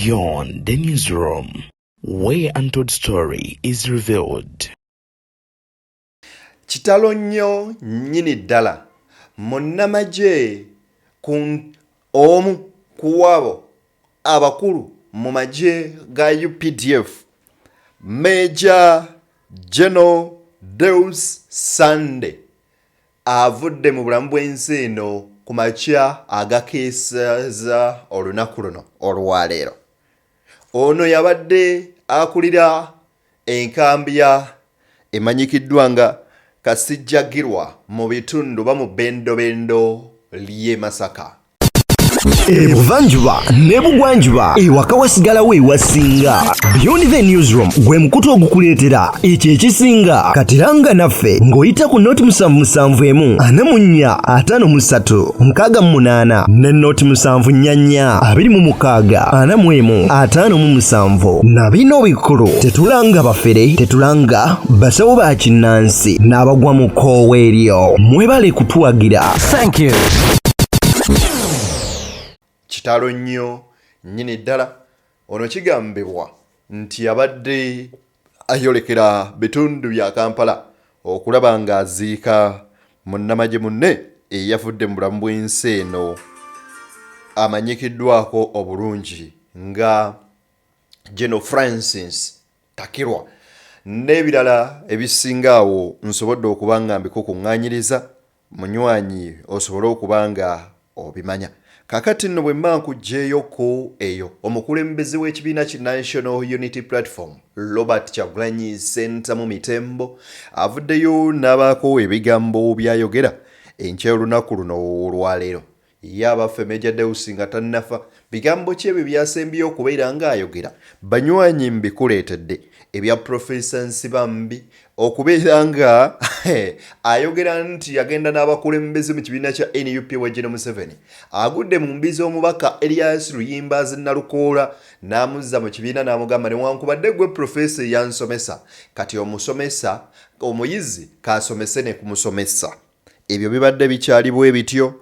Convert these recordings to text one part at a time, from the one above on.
Beyond the newsroom, where untold story is revealed. Kitalo nnyo nnyini ddala munnamagye omu ku abo abakulu mu magye ga UPDF Major General Deus Sande Afudde mu bulamu bw'ensi eno ku makya agakeeseza olunaku luno olwaleero. Ono yabadde akulira enkambi emanyikiddwa nga Kasijjagirwa mu bitundu ba mu bendobendo ly'e Masaka. Ebuvanjuba ne bugwanjuba ewaka wasigalawo ewasinga. Beyond the newsroom gwe mukutu ogukuleetera ekyo ekisinga katiranga naffe ng'oyita ku noti 771 44 53 ne noti 744 26 45 na bino bikulu tetulanga bafere tetulanga basawo ba kinnansi n'abagwa mu koowa eryo mwebale kutuwagira. Thank you. Kitalo nnyo nnyini ddala ono kigambibwa nti yabadde ayolekera bitundu bya Kampala okulaba ng'aziika munnamagye munne eyafudde mu bulamu bw'ensi eno amanyikiddwako obulungi nga General Francis Takirwa n'ebirala ebisinga awo nsobodde okuba nga mbikukuŋŋaanyiriza munywanyi osobole okuba nga obimanya. Kakati nno bwe nkuggyeeyoko eyo omukulembeze w'ekibiina ki National Unity Platform Robert Kyagulanyi Ssentamu mu Mitembo avuddeyo n'abaako ebigambo byayogera enkya olunaku luno olwaleero. Ye abaffe Major Deus nga tannafa bigambo ki ebyo byasembyeyo okubeera ng'ayogera banywanyi mbikuleetedde ebya Professor Nsibambi okubeera nga ayogera nti yagenda n'abakulembeze mu kibiina kya NUP wa Gen M7 agudde mu mbizi omubaka Elias Luyimbazi Nalukoola n'amuzza mu kibiina n'amugamba newankubadde gwe Professor yansomesa kati omusomesa omuyizi kaasomese ne kumusomesa. Ebyo bibadde bikyali bwe bityo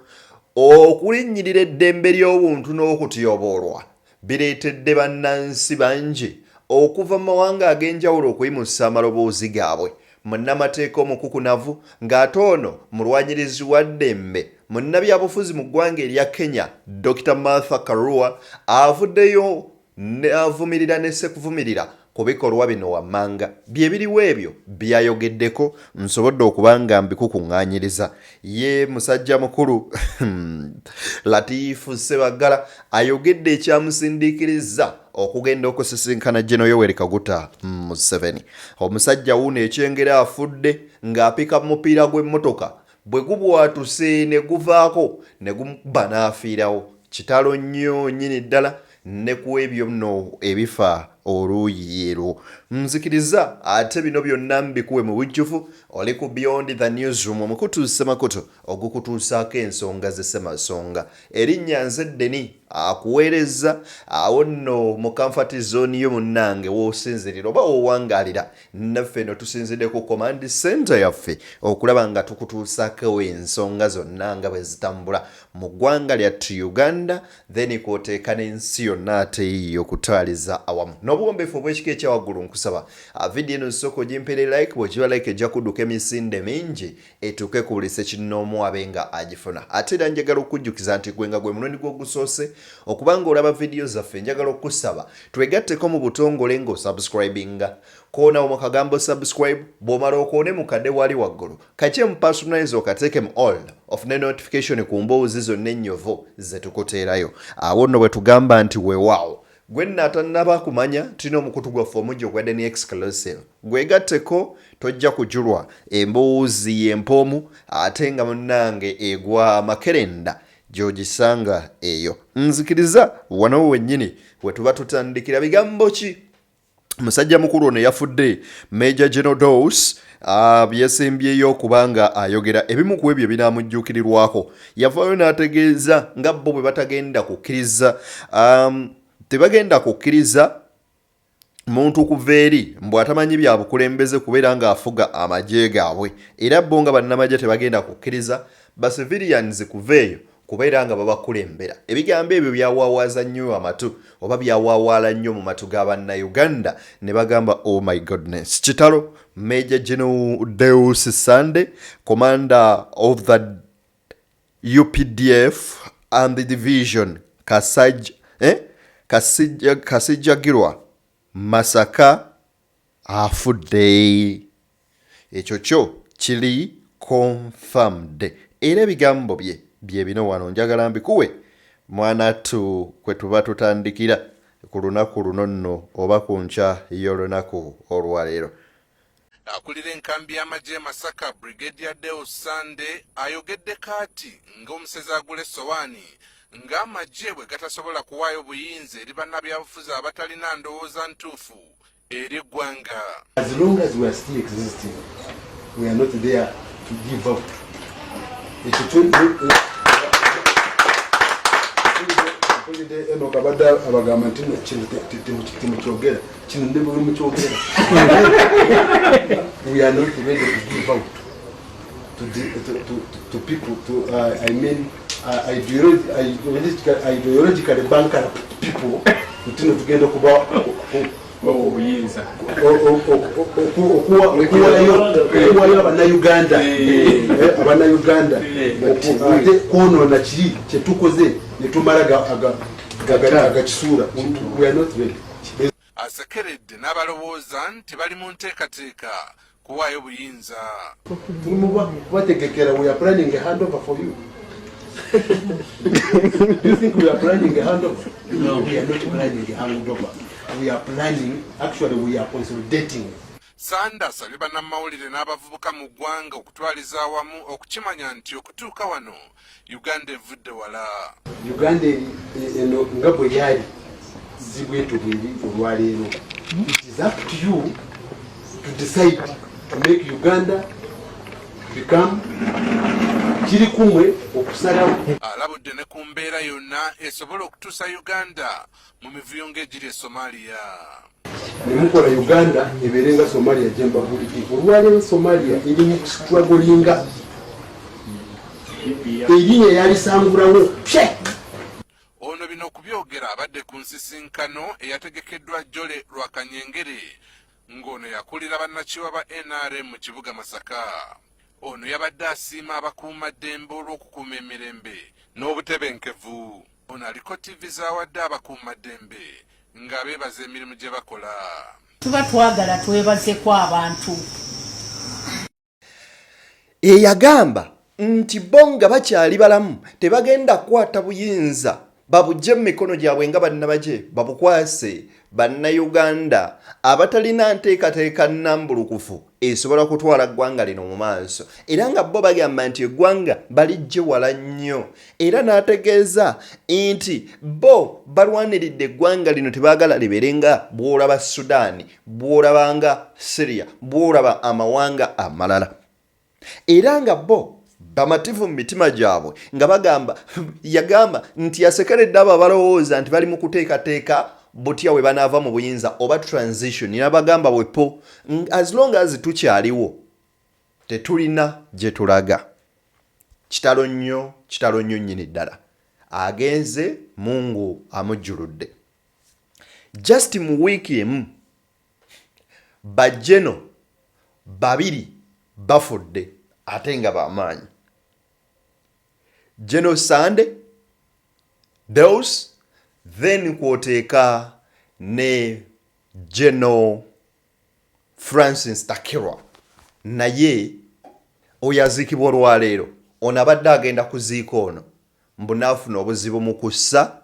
okulinnyirira eddembe ly'obuntu n'okutyoboolwa bireetedde bannansi bangi okuva mu mawanga ag'enjawulo okuyimusa amaloboozi gaabwe. Munnamateeka omukukunavu ng'ate ono mulwanyirizi wa ddembe munnabyabufuzi mu ggwanga erya Kenya Dr. Martha Karua avuddeyo n'avumirira ne sekuvumirira ku bikolwa bino wammanga bye biriwo ebyo byayogeddeko nsobodde okuba nga mbikukuŋŋaanyiriza. Ye musajja mukulu Latifu Ssebagala ayogedde ekyamusindiikiriza okugenda okusisinkana General Yoweri Kaguta Museveni. Omusajja wuno ekyengera afudde ng'apika mupiira gw'emmotoka bwe gubwatuse ne guvaako ne gumuba n'afiirawo. Kitalo nnyo nnyini ddala ne ku ebyo nno ebifa oluuyi erwo. Nzikiriza ate bino byonna mbikuwe mu bujjufu oli ku Beyond the newsroom omukutuuse makutu ogukutuusaako ensonga z'essemasonga. Erinnya nze Deni akuweereza awo nno mu comfort zone yo munnange w'osinzirira oba w'owangaalira naffe no tusinzidde ku command center yaffe okulaba nga tukutuusaako ensonga zonna nga bwe zitambula mu ggwanga lyattu Uganda then kw'oteeka n'ensi yonna ate y'okutwaliza awamu. N'obuwombeefu obw'ekika ekyawaggulu nkusaba video eno nsooka ogimpere like bw'ogiba like ejja kudduka emisinde mingi etuuke ku buli ssekinnoomu abe nga agifuna. Ate era njagala okujjukiza nti gwe nga gwe mulundi gw'ogusoose okubanga olaba video zaffe njagala okusaba twegatteko mu butongole ng'osubscribinga koonawo mu kagambo subscribe bw'omala okoone mu kadde wali waggulu kaki mu personalize okateeke mu all of ne notification ku mboozi zonna ennyovu ze tukuteerayo. Awo nno bwe tugamba nti weewaawo gwe natannaba kumanya tulina omukutu gwaffe omujja ogwadde ne exclusive gwegatteko tojja kujulwa emboozi y'empoomu ate nga munnange egwa makerenda gy'ogisanga eyo. Nzikiriza wano wennyini we tuba tutandikira bigambo ki musajja mukulu ono yafudde Major General Deus byesembyeyo okubanga ayogera ebimu ku ebyo binaamujjuukirirwako. Yavaayo n'ategeeza nga bo bwe batagenda kukkiriza tebagenda kukkiriza muntu kuva eri mbw'atamanyi bya bukulembeze kubeera ng'afuga amagye gaabwe era bo nga bannamagye tebagenda kukkiriza ba civilians kuva eyo kubeera nga babakulembera. Ebigambo ebyo byawaawaza nnyo amatu oba byawaawaala nnyo mu matu g'Abannayuganda ne bagamba oh my goodness. Kitalo Major General Deus Sande, commander of the UPDF and the division Kasijagirwa Masaka afudde. Ekyo kyo kiri confirmed. Era ebigambo bye bino wano njagala mbikuwe mwanatu kwe tuba tutandikira ku lunaku luno nno oba ku nkya y'olunaku olwaleero. Akulira enkambi y'amagye Masaka Brigadier Deus Sande ayogedde kati ng'omusezi agula essowaani ng'amagye bwe gatasobola kuwaayo buyinza eri bannabyabufuzi abatalina ndowooza ntuufu eri eggwanga. As long as we are still existing, we are not there to give up. Kabadde abagamba nti timukyogera kino ndi buli mukyogera. We are not ready to give out to people, I mean ideologically bankrupt people tino tugenda kuba obuyinza okuwayo abannayuganda ate kwonoona kiri kyetukoze netumala agakisuula. We are not ready. Asekeredde n'abalowooza nti bali mu nteekateeka kuwaayo buyinza. Bategekera we are planning a handover for you. Do you think we are planning a handover? No, we are not planning a handover. We are planning, actually we are consolidating. Sande asabye bannamawulire n'abavubuka mu ggwanga okutwaliza awamu okukimanya nti okutuuka wano Uganda evudde wala. Uganda eno nga bwe yali zibwetu bweri olwaleero. It is up to you to decide to make Uganda become kiri kumwe okusalawo. Alabudde ne ku mbeera yonna esobola okutuusa Uganda mu mivuyo ng'egiri e Somalia. Nemukola Uganda ebeerenga Somalia gyemba buli olwaleero Somalia eri mu strugglinga. Erinnya yalisangulawo. Ono bino okubyogera abadde ku nsisinkano eyategekeddwa Jole Lwakanyengere ng'ono yakulira bannakiwa ba NRM mu kibuga Masaka. Ono yabadde asiima abakuumaddembe olw'okukuuma emirembe n'obutebenkevu. Ono aliko TV z'awadde abakuumaddembe ng'abeebaza emirimu gye bakola. Tuba twagala twebazeko abantu. Eyagamba nti bo nga bakyali balamu tebagenda kukwata buyinza babugye mu mikono gyabwe nga bannabagye babukwase bannayuganda abatalina nteekateeka nnambulukufu esobola kutwala ggwanga lino mu maaso. Era nga bo bagamba nti eggwanga balijje wala nnyo. Era n'ategeeza nti bo balwaniridde eggwanga lino tebaagala liberenga bw'olaba Sudaani, bw'olabanga Syria, bw'olaba amawanga amalala. Era nga bo bamativu mu mitima gyabwe nga bagamba yagamba nti yasekeredde abo abalowooza nti bali mu kuteekateeka butya we banaava mu buyinza oba transition. Nabagamba bwepo as long as tukyaliwo tetulina gye tulaga. Kitalo nnyo nnyini ddala. Agenze Mungu amujjuludde. Just mu wiiki emu bajeno babiri bafudde ate nga bamaanyi. General Sande Deus, then kwoteeka ne General Francis Takirwa naye oyaziikibwa olwaleero. Ono abadde agenda kuziika ono mbunaafuna obuzibu mu kussa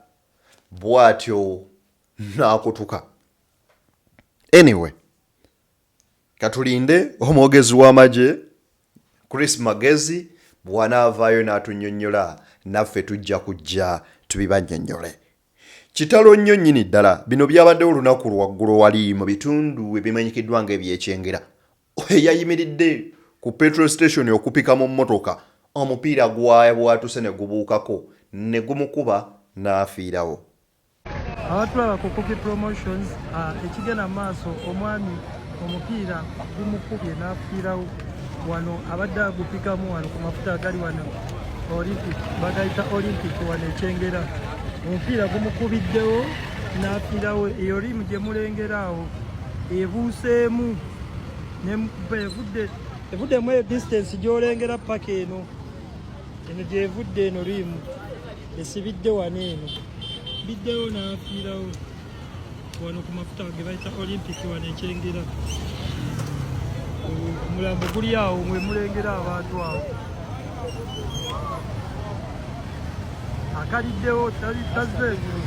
bw'atyo n'akutuka. Anyway, katulinde omwogezi w'amagye Chris Magezi bw'anaavaayo n'atunnyonnyola naffe tujja kujja tubibannyonnyole. Kitalo nnyo nnyini ddala. Bino byabaddewo olunaku lwaggulu wali mu bitundu ebimanyikiddwa ng'ebyekyengera. Eyayimiridde ku petrol station okupika mu mmotoka omupiira gwabwatuse ne gubuukako ne gumukuba n'afiirawo. Abatwala ku Cookie Promotions ekigenda maaso omwami omupiira gumukubye n'afiirawo wano abadde agupikamu wano ku mafuta agali wano olympic bagayita olympic wano ekyengera omupiira gumukubiddewo n'afiirawo eyo limu gye mulengera awo ebuuseemu evuddemu eyo distance gy'olengera paka eno gyevudde eno limu esibidde wano eno biddewo n'afiirawo wano ku mafuta ge bayita olympic wano ekyengera omulambo guli awo mwe mulengera abantu awo akaliddewo tazze egulu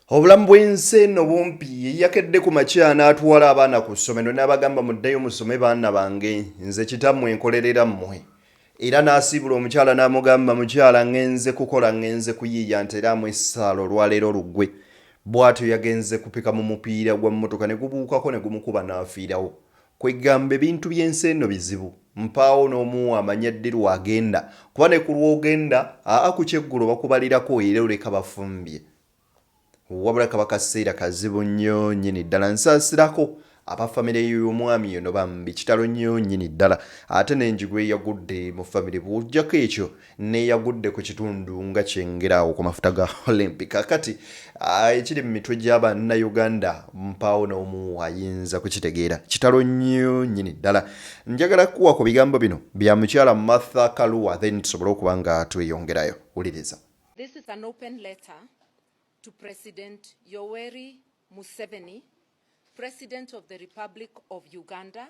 obulamu bw'ensi eno bumpi yakedde ku makya n'atwala abaana ku ssomero n'abagamba muddeyo musome baana bange nze kitammwe nkolerera mmwe era n'asiibula omukyala n'amugamba mukyala ngenze kukola ngenze kuyiiya nteraamu essaala olwaleero luggwe bw'atyo yagenze kupika mu mupiira gwa mmotoka ne gubuukako ne gumukuba n'afiirawo kwegamba ebintu by'ensi eno bizibu mpaawo n'omuwa amanya ddi lwagenda kuba ne ku lwogenda ku kyeggulo bakubalirako era oleka bafumbye wabula kaba kaseera kazibu nnyo nnyini ddala nsaasirako abafamire y'omwami yono bambi kitalo nnyo nnyini ddala ate n'enjigo eyagudde mu famire bw'ojjako ekyo n'eyagudde ku kitundu nga kyengeraawo ku mafuta ga olympic akati ekiri mu mitwe gy'abannayuganda mpaawo n'omu ayinza kukitegeera kitalo nnyo nnyini ddala njagala kuwa ku bigambo bino bya mukyala Martha Karua then tusobole okuba nga tweyongerayo wuliriza. This is an open letter to President Yoweri Museveni, President of the Republic of Uganda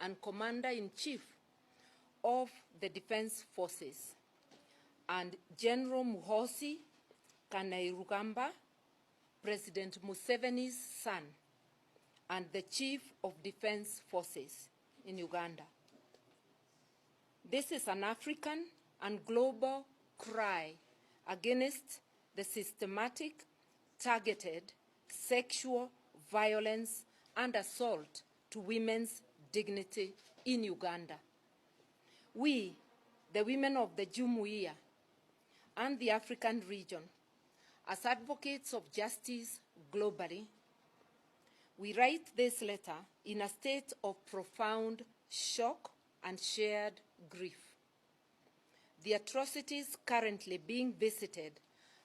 and Commander-in-Chief of the Defense Forces, and General Muhoozi Kainerugaba, President Museveni's son, and the Chief of Defense Forces in Uganda. This is an African and global cry against the systematic, targeted sexual violence and assault to women's dignity in Uganda. We, the women of the Jumuiya and the African region, as advocates of justice globally, we write this letter in a state of profound shock and shared grief. The atrocities currently being visited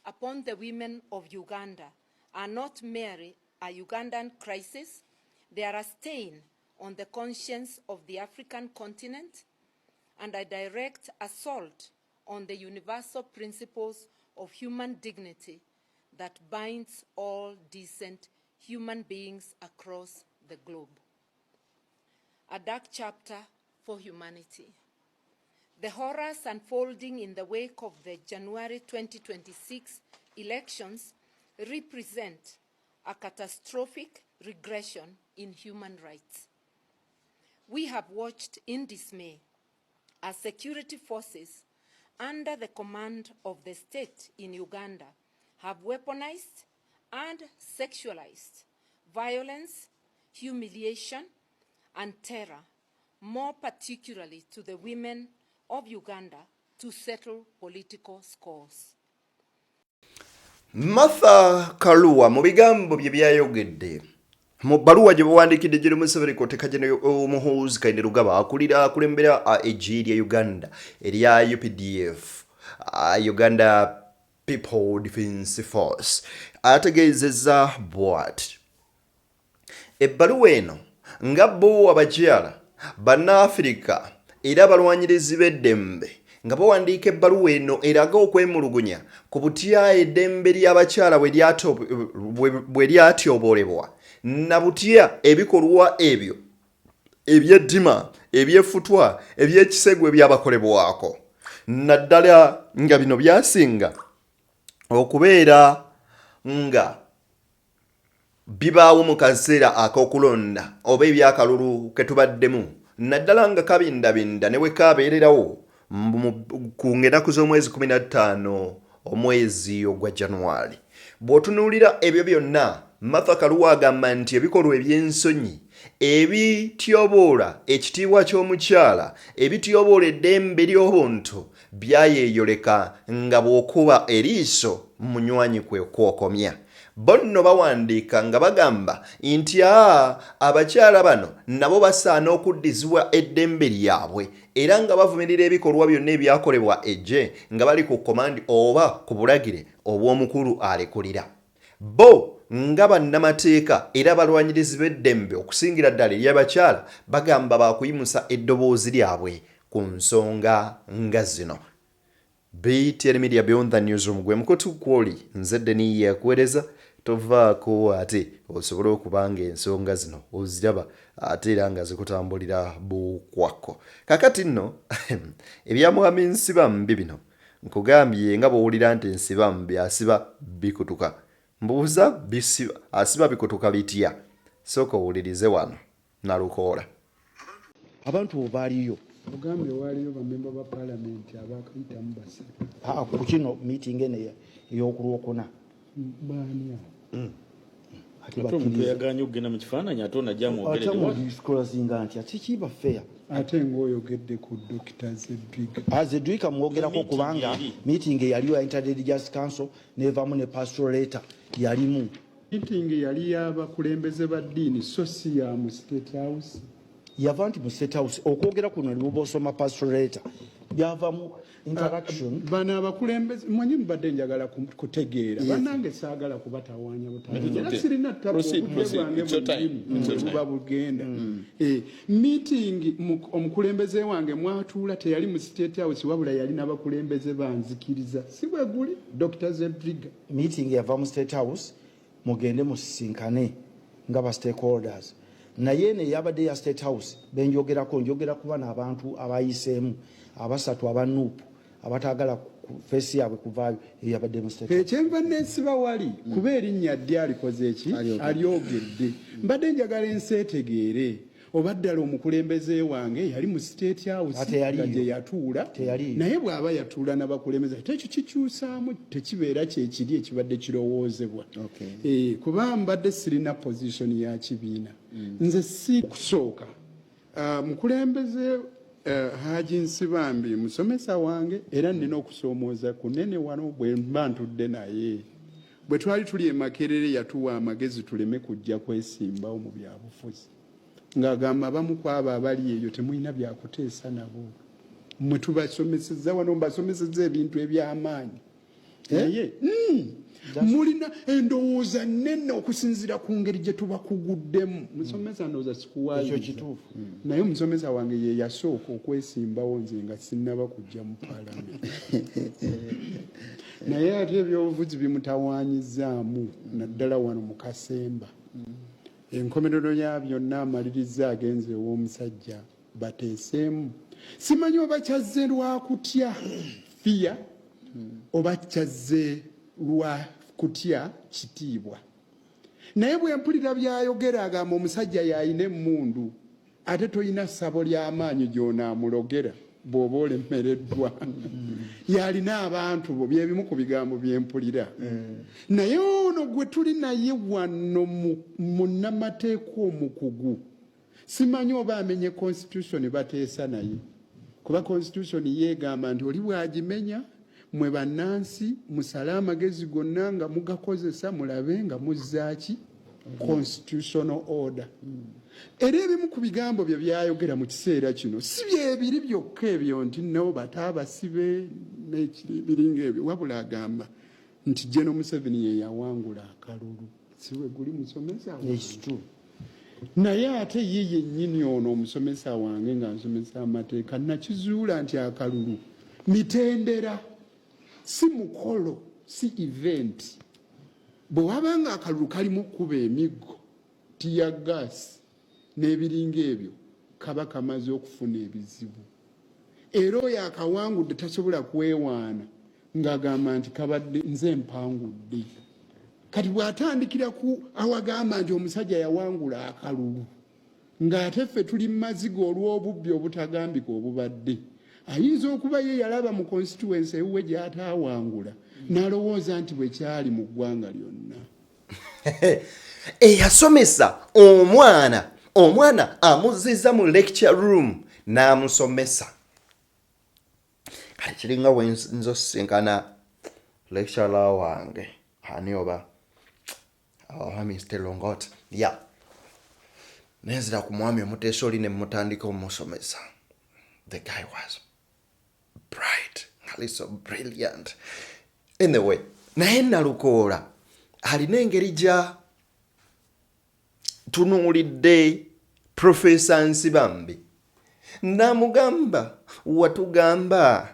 upon the women of Uganda are not merely a Ugandan crisis, they are a stain on the conscience of the African continent and a direct assault on the universal principles of human dignity that binds all decent human beings across the globe. A dark chapter for humanity. The horrors unfolding in the wake of the January 2026 elections represent a catastrophic regression in human rights. We have watched in dismay as security forces under the command of the state in Uganda have weaponized and sexualized violence, humiliation, and terror, more particularly to the women of Uganda, to settle political scores. Martha Karua mu bigambo bye byayogedde mu bbaluwa gye bawandiikidde General Museveni koteka General Muhoozi Kainerugaba akulembera eggye lya Uganda erya UPDF, Uganda People Defence Force, ategeezezza bw'ati ebbaluwa eno nga bo abakyala Bannaafrika era abalwanyirizi b'eddembe nga bawandiika ebbaluwa eno eraga okwemulugunya ku butya eddembe ly'abakyala bwe lyatyoboolebwa na butya ebikolwa ebyo eby'eddima ebyefutwa eby'ekisegwe byabakolebwako naddala nga bino byasinga okubeera nga bibaawo mu kaseera ak'okulonda oba ebyakalulu ke tubaddemu naddala nga kabindabinda ne bwe kabeererawo ku ngenaku z'omwezi 15 omwezi ogwa January. Bw'otunuulira ebyo byonna, Martha Karua agamba nti ebikolwa eby'ensonyi ebityoboola ekitiibwa ky'omukyala ebityoboola eddembe ly'obuntu byayeeyoleka nga bw'okuba eriiso munywanyi kwe kwokomya. bonno bawandiika nga bagamba nti abakyala bano nabo basaana okuddizibwa eddembe lyabwe era nga bavumirira ebikolwa byonna ebyakolebwa ejje nga bali ku komandi oba ku bulagire obw'omukulu alekulira. Bo nga bannamateeka era balwanyirizi b'eddembe okusingira ddala ery'abakyala bagamba bakuyimusa eddoboozi lyabwe ku nsonga nga zino. BTN Media Beyond the Newsroom gwe mukutu kwoli nze Deni yakuweereza tovaako ate osobole okubanga ensonga zino oziraba ate era nga zikutambulira bukwako. Kakati nno ebyamuhami nsiba mbi bino nkugambye nga bw'owulira nti nsiba mbi asiba bikutuka. Mbuuza bisiba asiba bikutuka bitya? Sooka owulirize wano nalukoola. Abantu obaaliyo Mugambe waliyo bamemba ba parliament abakayitamu basatu. ku kino meeting ene ey'okulwokuna Baani ate omuntu yaganye okugenda mu kifaananyi ate onajja mwogere zinga nti ate kiba fair ate ng'oyogedde ku Dr. Zedriga. Zedriga mwogerako kubanga meeting eyaliyo ya Inter-Religious Council nevamu ne pastoral letter yalimu. Meeting yali y'abakulembeze ba ddiini so si ya mu State House. Yava nti mu State House okwogera kuno ne muba osoma pastoral letter byavamu interaction. Bano abakulembeze mwenye mbadde njagala kutegeera bannange saagala kubatawaanya butawaanya era sirina ttapu obudde buba bugenda. Meeting omukulembeze wange mwatuula teyali mu State House wabula yali n'abakulembeze banzikiriza si bwe guli Dr. Zedriga. Meeting yava mu State House mugende musisinkane nga ba stakeholders. Naye ne yabadde ya State House benjogerako njogera kuba n'abantu abayiseemu abasatu abanuupu abatagala face yabwe kuvaayo yabadde mu State House. Ekyenva n'ensiba wali kuba erinnya ddi alikoze eki alyogedde. Mbadde njagala ensi etegeere oba ddala omukulembeze wange yali mu State House nga gye yatuula naye bw'aba yatuula n'abakulembeze ate ekyo kikyusaamu tekibeera kyekiri ekibadde kirowoozebwa. Kuba mbadde sirina position ya kibiina. Nze si kusooka mukulembeze Haji Nsibambi musomesa wange era nina okusoomooza kunene wano bwe mba ntudde naye bwe twali tuli e Makerere yatuwa amagezi tuleme kujja kwesimbawo mu byabufuzi ng'agamba abamu ku abo abali eyo temulina byakuteesa nabo mmwe tubasomesezza wano mbasomesezza ebintu eby'amaanyi naye mulina endowooza nnene okusinziira ku ngeri gye tubakuguddemu. Musomesa ndowooza sikuwaayo naye omusomesa wange ye yasooka okwesimbawo nze nga sinnaba kujja mu paalamenti. Naye ate ebyobufuzi bimutawaanyizaamu naddala wano mu Kasemba. Enkomerero ya byonna amaliriza agenze ew'omusajja bateeseemu. Simanyi oba kyazze lwa kutya fiya oba kyazze lwa kutya kitiibwa. Naye bwe mpulira byayogera agamba omusajja yayina emmundu ate toyina ssabo ly'amaanyi gy'onaamulogera bw'oba olemereddwa. Yalina abantu bo byebimu ku bigambo bye mpulira. Naye ono gwe tuli naye wano munnamateeka omukugu simanyi oba amenye constitution bateesa naye kuba constitution yeegamba nti oli bw'agimenya mwe bannansi musale amagezi gonna nga mugakozesa mulabe nga muzzaaki constitutional order. Era ebimu ku bigambo bye byayogera mu kiseera kino si byebiri byokka ebyo nti nabo bataabasibe n'ebiringa ebyo wabula agamba nti General Museveni ye yawangula akalulu si we guli musomesa naye ate ye yennyini ono omusomesa wange nga nsomesa amateeka nakizuula nti akalulu mitendera si mukolo si event. Bwe wabanga akalulu kalimu kuba emiggo tiya gas n'ebiringa ebyo kaba kamaze okufuna ebizibu era oyo akawangudde tasobola kwewaana ng'agamba nti kabadde nze mpangudde. Kati bw'atandikira ku awagamba nti omusajja yawangula akalulu ng'ate ffe tuli mu mazigo olw'obubbi obutagambika obubadde ayinza okuba ye yalaba mu constituency ewuwe gy'ataawangula n'alowooza nti bwe kyali mu ggwanga lyonna. Eyasomesa omwana amuzizza mu lecture room n'amusomesa. Kati kiringa bwe nzo sisinkana lecturer wange ani oba Mr. Longot. Yeah. Nezira ku mwami omuteesa oli ne mutandika omusomesa. The guy was bright. So brilliant. Anyway, naye Nalukoola alina engeri gya tunuulidde Professor Nsibambi. Namugamba watugamba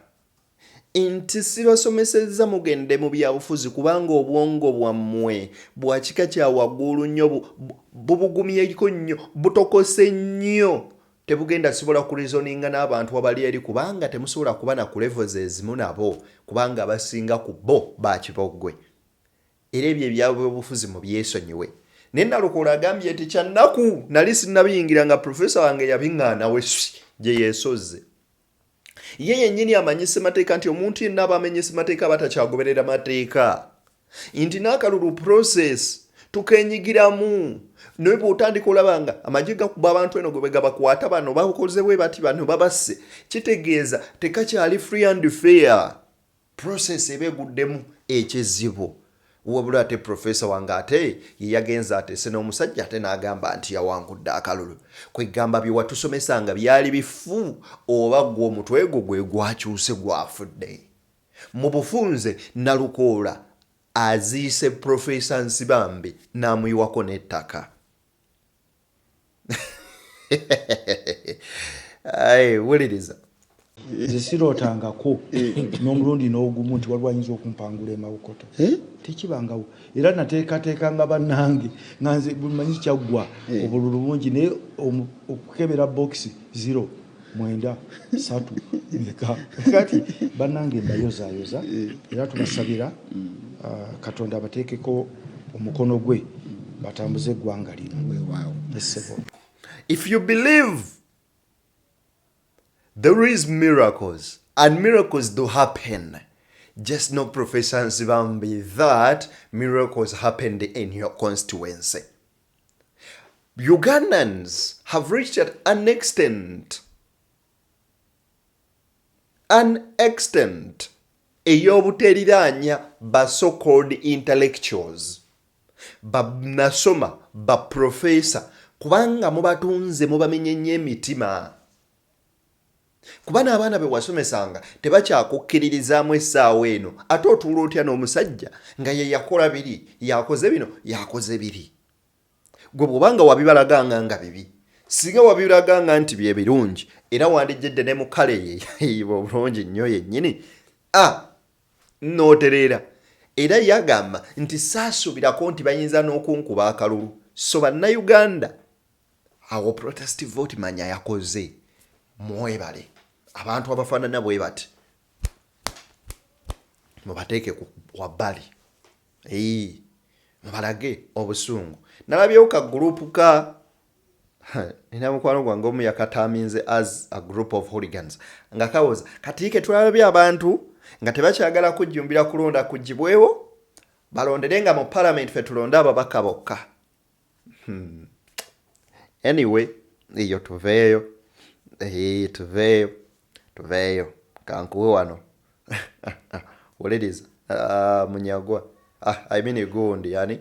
nti sibasomesezza mugende mu byabufuzi kubanga obwongo bwammwe bwa kika kya waggulu nnyo bubugumyeko nnyo butokose nnyo tebugenda sibola kureasoninga n'abantu abali eri kubanga temusobola kuba na ku levels ezimu nabo kubanga abasinga ku bo bakibogwe era ebyo ebyabufuzi mu byesonyiwe. Ne Nalukoola agambye nti kyannaku nali sinnabiyingira nga professor wange yabiŋŋaana we gye yeesoze. Ye yennyini amanyise mateeka nti omuntu yenna aba amenyese mateeka batakyagoberera mateeka nti n'akalulu process tukenyigiramu naye bw'otandika olabanga amagye gakuba abantu eno gwe gabakwata bano bakoze bwe bati bano babasse kitegeeza tekakyali free and fair process eba eguddemu ekizibu. Wabula ate professor wange ate yagenza atese n'omusajja ate n'agamba nti yawangudde akalulu. Kwegamba bye watusomesanga byali bifu oba gwe omutwe gwe gwakyuse gwafudde. Mu bufunze Nalukoola aziise Professor Nsibambi n'amuyiwako n'ettaka. Wuliriza. Nze sirootangako n'omulundi n'ogumu nti waliwo ayinza okumpangula emawukoto tekibangawo era nateekateekanga bannange nga nze bumanyi kyaggwa obululu bungi naye okukebera bokisi 0 9 3 meka kati bannange mbayozaayoza era tubasabira Katonda abateekeko omukono gwe batambuze eggwanga lino. If you believe there is miracles, and miracles do happen, just know, Professor Nsibambi, that miracles happened in your constituency. Ugandans have reached an extent eyobuteriranya ba so-called intellectuals, ba nasoma, ba professor, kubanga mubatunze mubamenyenye emitima. Kubana abaana be wasomesanga tebakyakukkiririzaamu essaawa eno ate otuula otya n'omusajja nga ye yakola biri yakoze bino yakoze biri. Gwe bw'obanga wabibalaganga nga bibi singa wabibalaganga nti bye birungi era wandijjedde ne mu kale ye obulungi nnyo yennyini n'otereera era yagamba nti saasuubirako nti bayinza n'okunkuba akalulu. So bannayuganda awo protestive vote manya yakoze mwebale abantu abafaanana bwe bati mubateeke ku wabbali mubalage obusungu. Nalabyewo ka gurupu ka nina mukwano gwange omu yakataaminze as a group of hooligans nga kawoza katiike tulabye abantu nga tebakyagala kujjumbira kulonda kugibwewo balondere nga mu parliament fe tulonda ababaka bokka. Anyway, iyo tuveeyo. Tuveeyo kankuwe wano wuliriza munyagwa I mean gundi yani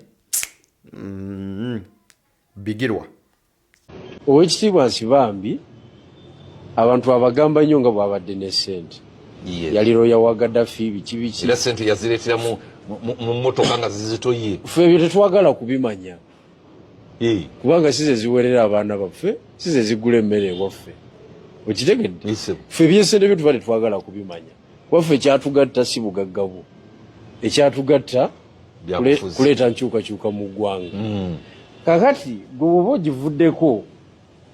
bigirwa Owekitiibwa Nsibambi abantu abagamba nnyo nga bw'abadde ne ssente yali looya wa Gaddafi biki era ssente yazireetera mu mmotoka nga zizitoye ffe ebyo tetwagala kubimanya kubanga size ziwerera abaana baffe size zigula emmere ewaffe okitegedde ffe ebyesente byo tuba tetwagala kubimanya waffe ekyatugatta si bugaggabo ekyatugatta kuleeta nkyukakyuka mu ggwanga kakati gwe oba ogivuddeko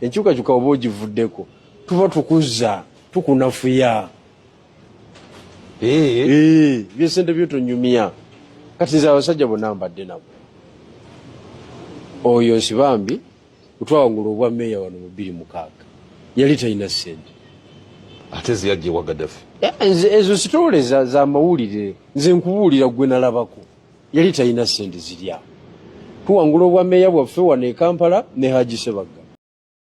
enkyukakyuka oba ogivuddeko tuba tukuzza tukunafuya byesente byo tonyumya kati nze abasajja bonna mbadde nabo oyo Nsibambi utwawangula obwa meeya wano mu 2006 yali talina ssente ate ziyajje wa Gaddafi ezo sitole za mawulire nze nkubuulira gwe nalabako yali talina ssente zirya tuwangula obwa meeya bwaffe wano e Kampala ne Haji Ssebaga.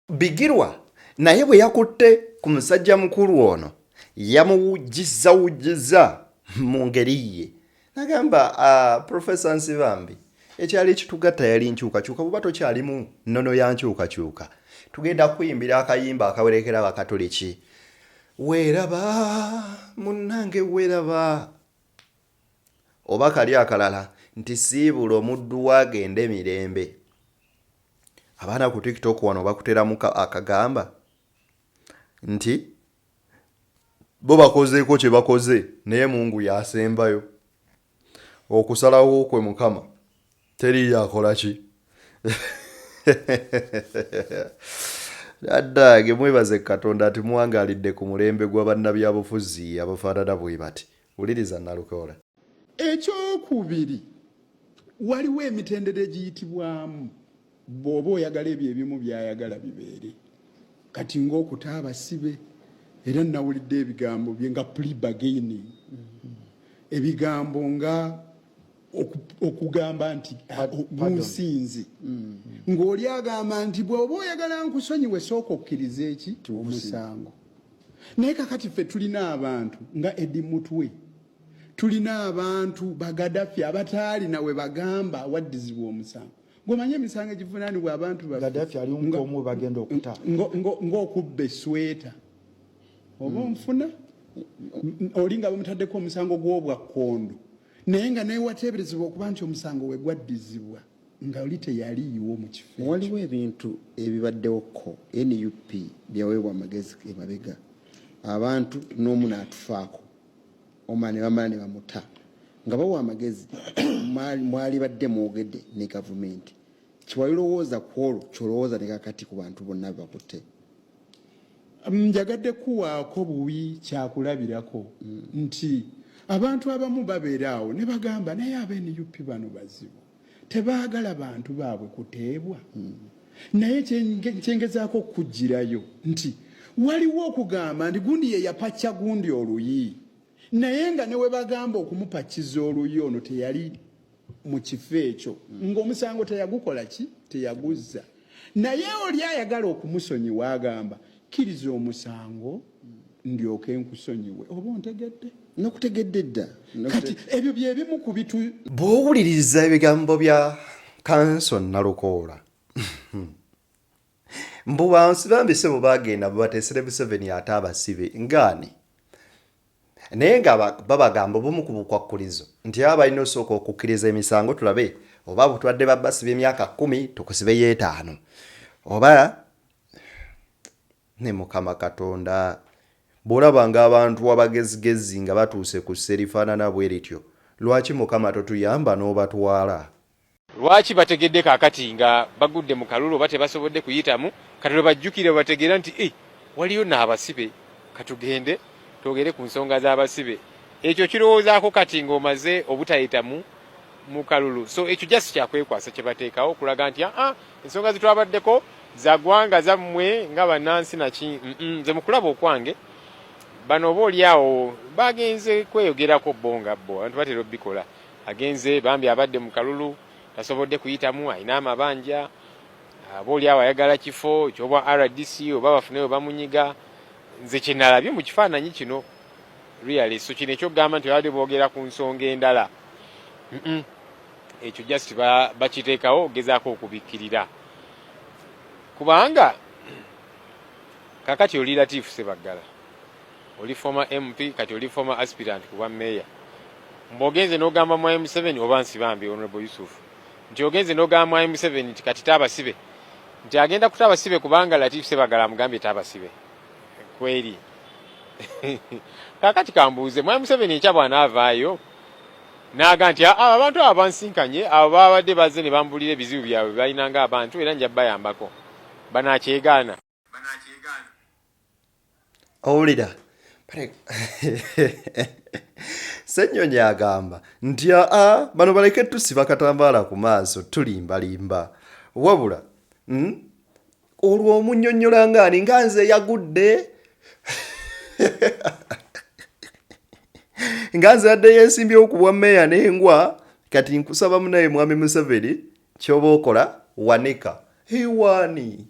Bigirwa naye bwe yakutte ku musajja mukulu ono yamuwujjiza mu ngeri ye n'agamba Professor Nsibambi ekyali kitugatta yali nkyukakyuka bwe tokyalimu nnono ya nkyukakyuka tugenda kuyimbira akayimba akawerekera abakatoliki weeraba munnange weeraba oba kali akalala nti siibula omuddu wagende mirembe abaana ku TikTok wano bakuteramu akagamba nti bo bakozeeko kye bakoze naye Mungu yasembayo okusalawo kwe Mukama teri yakola ki Addage mwebaze Katonda ati muwangalidde ku mulembe gw'abannabyabufuzi abafaanana bwe bati wuliriza Nalukola. Ekyokubiri waliwo emitendera giyitibwamu bw'oba oyagala ebyo ebimu byayagala bibeere kati ng'okuta abasibe era nawulidde ebigambo bye nga pre-bargaining ebigambo nga okugamba nti munsinzi ng'oli agamba nti bw'oba oyagala nkusonyiwe sooka okkiriza eki omusango naye kakati ffe tulina abantu nga Edi Mutwe tulina abantu bagadafi abataali nawe bagamba awaddizibwa omusango ng'omanye emisango egivunaanibwa abantu Gaddafi ali omu bagenda okuta ng'okubba esweta oba onfuna oli nga bamutaddeko omusango gw'obwakkondo naye nga naye wateeberezebwa okuba nti omusango we gwaddizibwa nga oli teyaliiwo mu kifo waliwo ebintu ebibaddewoko NUP byaweebwa amagezi emabega abantu n'omu n'atufaako omala ne bamala ne bamuta nga bawa amagezi mwali badde mwogedde ne gavumenti kiwalirowooza ku olwo kyolowooza ne kakati ku bantu bonna bakutte njagadde kuwaako buwi kyakulabirako nti abantu abamu babeeraawo ne bagamba naye ab'NUP bano bazibu tebaagala bantu baabwe kuteebwa naye kyengezaako okujjirayo nti waliwo okugamba nti gundi ye yapacca gundi oluyi naye nga ne we bagamba okumupacciza oluyi ono teyali mu kifo ekyo ng'omusango teyagukola ki teyaguzza naye oli ayagala okumusonyiwa agamba kkiriza omusango ndyoke nkusonyiwe oba ontegedde nokutegedde dda kati ebyo bye bimu ku bitu bw'owuliriza ebigambo bya Kanson Nalukoola mbu bansi bambise bwe bagenda bateesere Museveni ate abasibe ngaani naye nga babagamba obumu ku bukwakkulizo nti aba balina osooka okukkiriza emisango tulabe oba butwadde babasiba emyaka 10 tukusibeyo 5 oba ne Mukama Katonda bw'olabanga abantu abagezigezi nga batuuse ku serifaanana bwe lityo lwaki Mukama totuyamba n'obatwala lwaki bategedde kaakati nga bagudde mu kalulu oba tebasobodde kuyitamu kati bajjukire bategeera nti waliyo n'abasibe katugende twogere ku nsonga z'abasibe ekyo kirowoozaako kati ng'omaze obutayitamu mu kalulu so ekyo jasi kyakwekwasa kye bateekawo okulaga nti ensonga zitwabaddeko zagwanga zammwe nga bannansi naki nze mu kulaba okwange bano oba oliawo bagenze kweyogerako bonga bo abantu batera obbikola agenze bambi abadde mu kalulu tasobodde kuyitamu alina amabanja aba oliawo ayagala kifo ky'obwa RDC oba bafuneyo bamunyiga nze kyenalabye mu kifaananyi kino really so kino ekyokugamba nti babadde boogera ku nsonga endala ekyo just bakiteekawo ogezaako okubikkirira kubanga kakati oli Latifu Ssebaggala oli former MP kati oli former aspirant kuba meya mbogenze n'ogamba mu M7 oba nsibambi Honorable Yusuf nti ogenze n'ogamba mu M7 nti kati taabasibe nti agenda kutabasibe kubanga Latifu Ssebaggala amugambye taabasibe kweri kakati kambuuze mu M7 enkya bw'anaavaayo n'aga nti abantu abo bansinkanye abo babadde bazze ne bambulira ebizibu byabwe balinanga abantu era nja bayambako banakyegaana owulira Ssennyonyi agamba nti bano baleke tusiba katambaala ku maaso tulimbalimba wabula olwo omunnyonnyola ngaani nga nze yagudde nga nze adde yeesimbye okubwa meeya n'engwa kati nkusaba munaye mwami Museveni ky'oba okola wanika hiwaani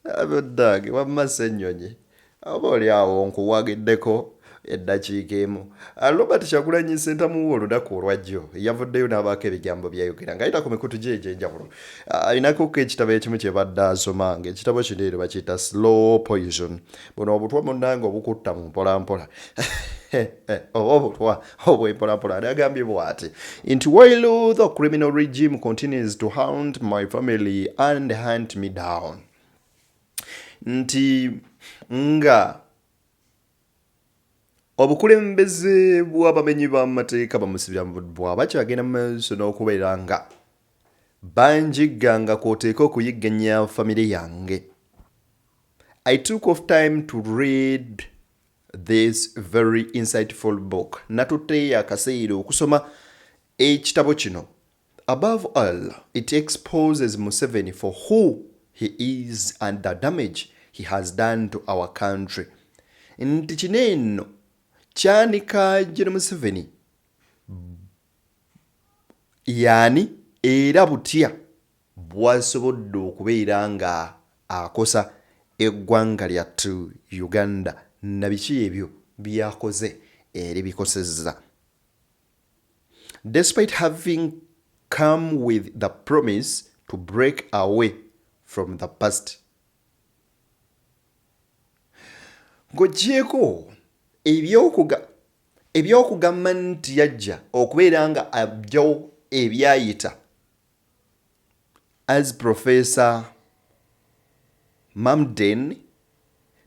abaddaage wamma Ssennyonyi oba oli awo nkuwagiddeko eddakiika emu. Robert Kyagulanyi Ssentamu olunaku olwajjo yavuddeyo n'abaako ebigambo byayogera ng'ayita ku mikutu gye egy'enjawulo. Alinako ekitabo ekimu kye badde asoma ng'ekitabo kino ero bakiyita Slow Poison. Buno obutwa munnange obukutta mu mpolampola. Oba obutwa obw'empolampola n'agambye bw'ati nti while the criminal regime continues to hunt my family and hunt me down. Nti nga obukulembeze bw'abamenyi b'amateeka bamusibira mu budwa bakyagenda mu maaso n'okubeera nga banjiganga kw'oteeka okuyigganya famire yange. I took off time to read this very insightful book. Natutte akaseera okusoma ekitabo kino. Above all, it exposes Museveni for who he is and the damage he has done to our country. Nti kino eno kyanika Gen Museveni yani era butya bwasobodde okubeera nga akosa eggwanga lyattu Uganda na biki ebyo byakoze eri bikosezza. Despite having come with the promise to break away from the past. Ng'ogyeko ebyokugamba nti yajja okubeera nga ajjawo ebyayita as Professor Mamden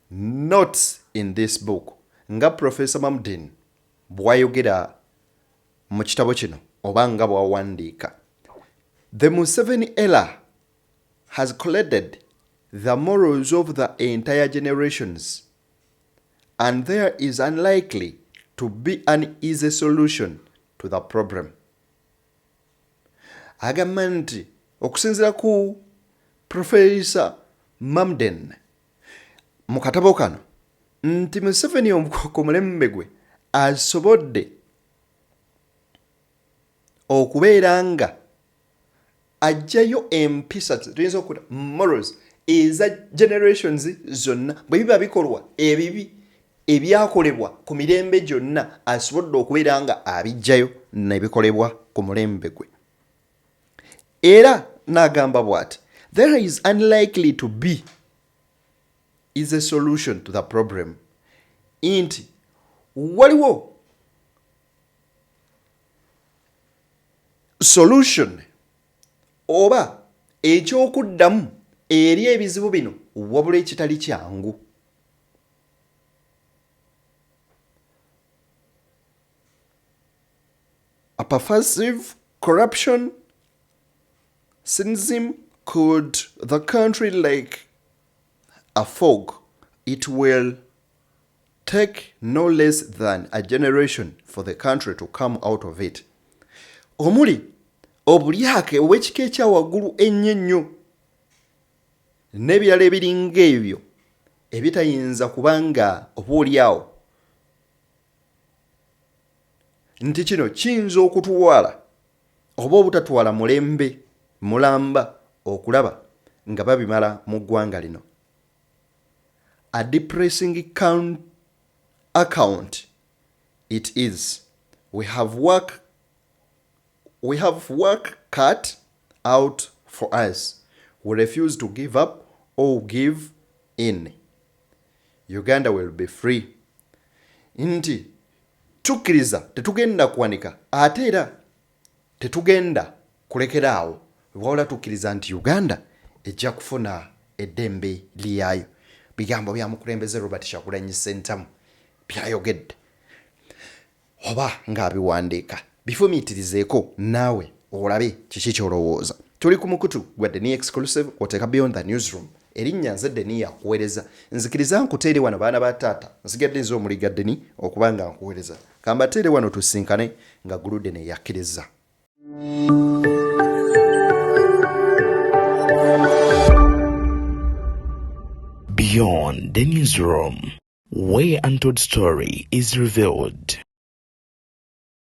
notes in this book. Nga Professor Mamden bw'ayogera mu kitabo kino oba nga bw'awandiika. The Museveni era has collided the morals of the entire generations, and there is unlikely to be an easy solution to the problem. Agamba nti okusinziira ku Professor Mamden mu katabo kano nti Museveni ku mulembe gwe asobodde okubeera nga ajjayo empisa tuyinza okuta morals eza generations zonna bwe biba bikolwa ebibi ebyakolebwa ku mirembe gyonna asobodde okubeera nga abijjayo nebikolebwa ku mulembe gwe. Era n'agamba bw'ati there is unlikely to be is a solution to the problem. Inti waliwo solution oba ekyokuddamu eri ebizibu bino wabula ekitali kyangu. A pervasive corruption cynicism could the country like a fog. It will take no less than a generation for the country to come out of it. Omuli obulyake ow'ekika ekya waggulu ennyo ennyo n'ebirala ebiringa ebyo ebitayinza kubanga oboolyawo nti kino kiyinza okutwala oba obutatwala mulembe mulamba okulaba nga babimala mu ggwanga lino. A depressing account it is. We have work cut out for us. We refuse to give up or give in. Uganda will be free. Nti tukkiriza tetugenda kuwanika ate era tetugenda kulekeraawo wabula tukkiriza nti Uganda ejja kufuna eddembe lyayo. Bigambo bya mukulembeze Robert Kyagulanyi Ssentamu byayogedde oba ng'abiwandiika. Bifumiitirizeeko naawe olabe kiki ky'olowooza. Tuli ku mukutu gwa Deni Exclusive oteeka Beyond the Newsroom. Erinnya nze Deni yakuweereza. Nzikiriza nkuteere wano baana ba taata. Nsigadde nze omuliga Deni okuba nga nkuweereza. Kambateere wano tusinkane nga Gulude ne yakkiriza. Beyond the Newsroom, where untold story is revealed.